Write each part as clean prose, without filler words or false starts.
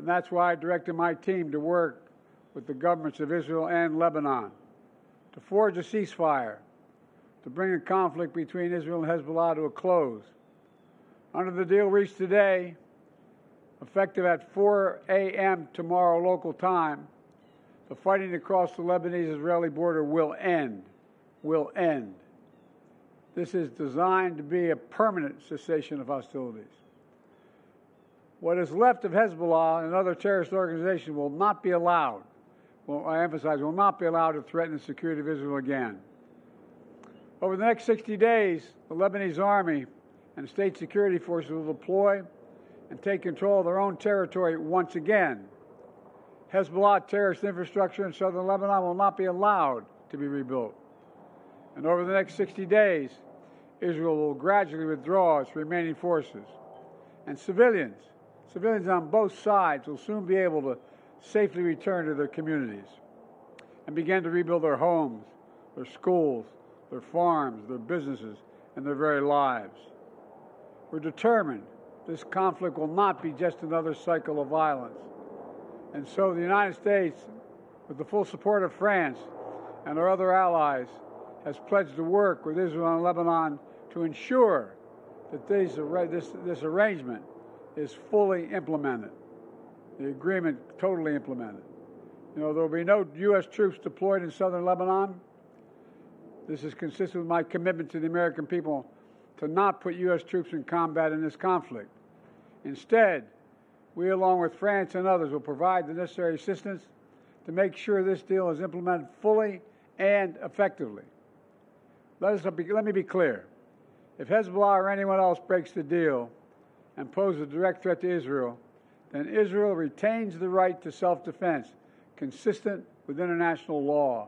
And that's why I directed my team to work with the governments of Israel and Lebanon to forge a ceasefire, to bring the conflict between Israel and Hezbollah to a close. Under the deal reached today, effective at 4 a.m. tomorrow local time, the fighting across the Lebanese-Israeli border will end. Will end. This is designed to be a permanent cessation of hostilities. What is left of Hezbollah and other terrorist organizations will not be allowed, well, I emphasize, will not be allowed to threaten the security of Israel again. Over the next 60 days, the Lebanese army and state security forces will deploy and take control of their own territory once again. Hezbollah terrorist infrastructure in southern Lebanon will not be allowed to be rebuilt. And over the next 60 days, Israel will gradually withdraw its remaining forces. And civilians on both sides will soon be able to safely return to their communities and begin to rebuild their homes, their schools, their farms, their businesses, and their very lives. We're determined this conflict will not be just another cycle of violence. And so the United States, with the full support of France and our other allies, has pledged to work with Israel and Lebanon to ensure that this arrangement is fully implemented, the agreement totally implemented. You know, there will be no U.S. troops deployed in southern Lebanon. This is consistent with my commitment to the American people to not put U.S. troops in combat in this conflict. Instead, we, along with France and others, will provide the necessary assistance to make sure this deal is implemented fully and effectively. Let me be clear. If Hezbollah or anyone else breaks the deal and poses a direct threat to Israel, then Israel retains the right to self-defense consistent with international law,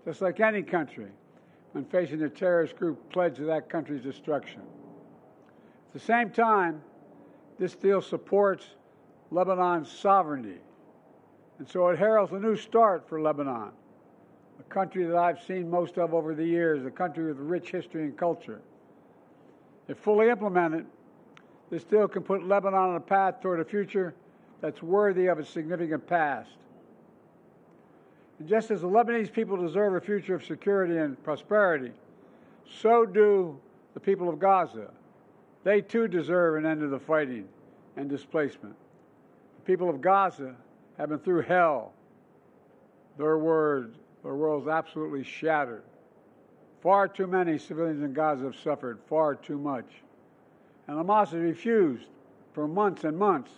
just like any country when facing a terrorist group pledged to that country's destruction. At the same time, this deal supports Lebanon's sovereignty, and so it heralds a new start for Lebanon, a country that I've seen most of over the years, a country with rich history and culture. If fully implemented, this deal can put Lebanon on a path toward a future that's worthy of its significant past. And just as the Lebanese people deserve a future of security and prosperity, so do the people of Gaza. They too deserve an end to the fighting and displacement. The people of Gaza have been through hell. Their world's absolutely shattered. Far too many civilians in Gaza have suffered, far too much. And Hamas has refused for months and months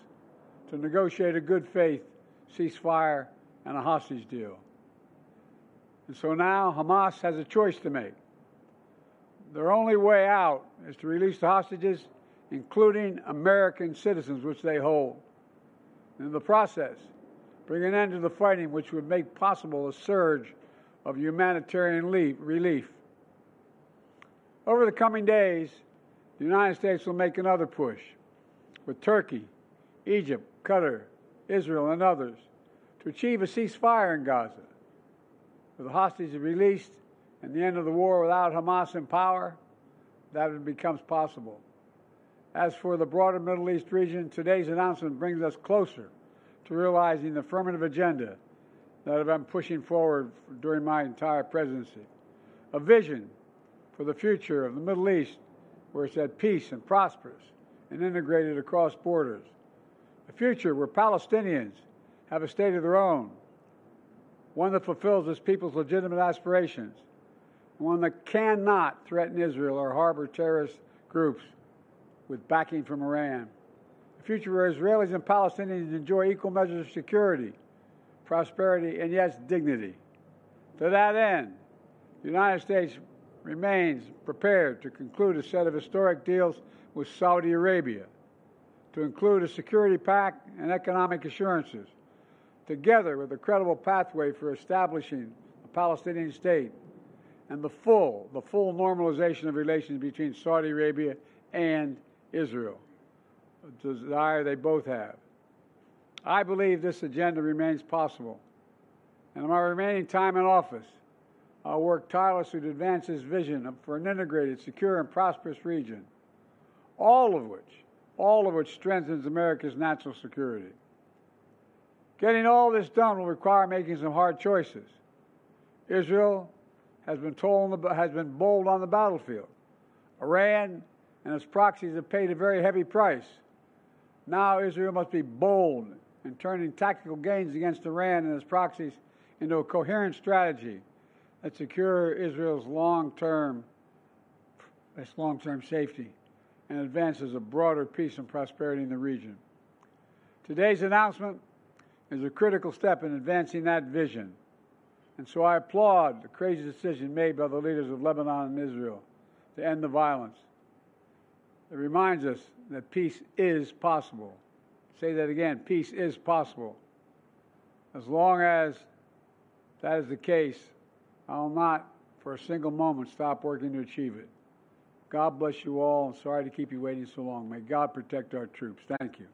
to negotiate a good faith ceasefire and a hostage deal. And so now Hamas has a choice to make. Their only way out is to release the hostages, including American citizens, which they hold. In the process, bring an end to the fighting, which would make possible a surge of humanitarian relief. Over the coming days, the United States will make another push with Turkey, Egypt, Qatar, Israel, and others to achieve a ceasefire in Gaza. With the hostages released and the end of the war without Hamas in power, that becomes possible. As for the broader Middle East region, today's announcement brings us closer to realizing the affirmative agenda that I've been pushing forward during my entire presidency. A vision for the future of the Middle East where it's at peace and prosperous and integrated across borders. A future where Palestinians have a state of their own, one that fulfills its people's legitimate aspirations, one that cannot threaten Israel or harbor terrorist groups with backing from Iran. A future where Israelis and Palestinians enjoy equal measures of security, prosperity, and yes, dignity. To that end, the United States remains prepared to conclude a set of historic deals with Saudi Arabia, to include a security pact and economic assurances, together with a credible pathway for establishing a Palestinian state and the full normalization of relations between Saudi Arabia and Israel, a desire they both have. I believe this agenda remains possible, and in my remaining time in office, I'll work tirelessly to advance this vision for an integrated, secure, and prosperous region, all of which strengthens America's national security. Getting all this done will require making some hard choices. Israel has been bold on the battlefield. Iran and its proxies have paid a very heavy price. Now Israel must be bold in turning tactical gains against Iran and its proxies into a coherent strategy that secure Israel's long-term safety and advances a broader peace and prosperity in the region. Today's announcement is a critical step in advancing that vision, and so I applaud the courageous decision made by the leaders of Lebanon and Israel to end the violence. It reminds us that peace is possible. Say that again, peace is possible. As long as that is the case, I will not for a single moment stop working to achieve it. God bless you all. I'm sorry to keep you waiting so long. May God protect our troops. Thank you.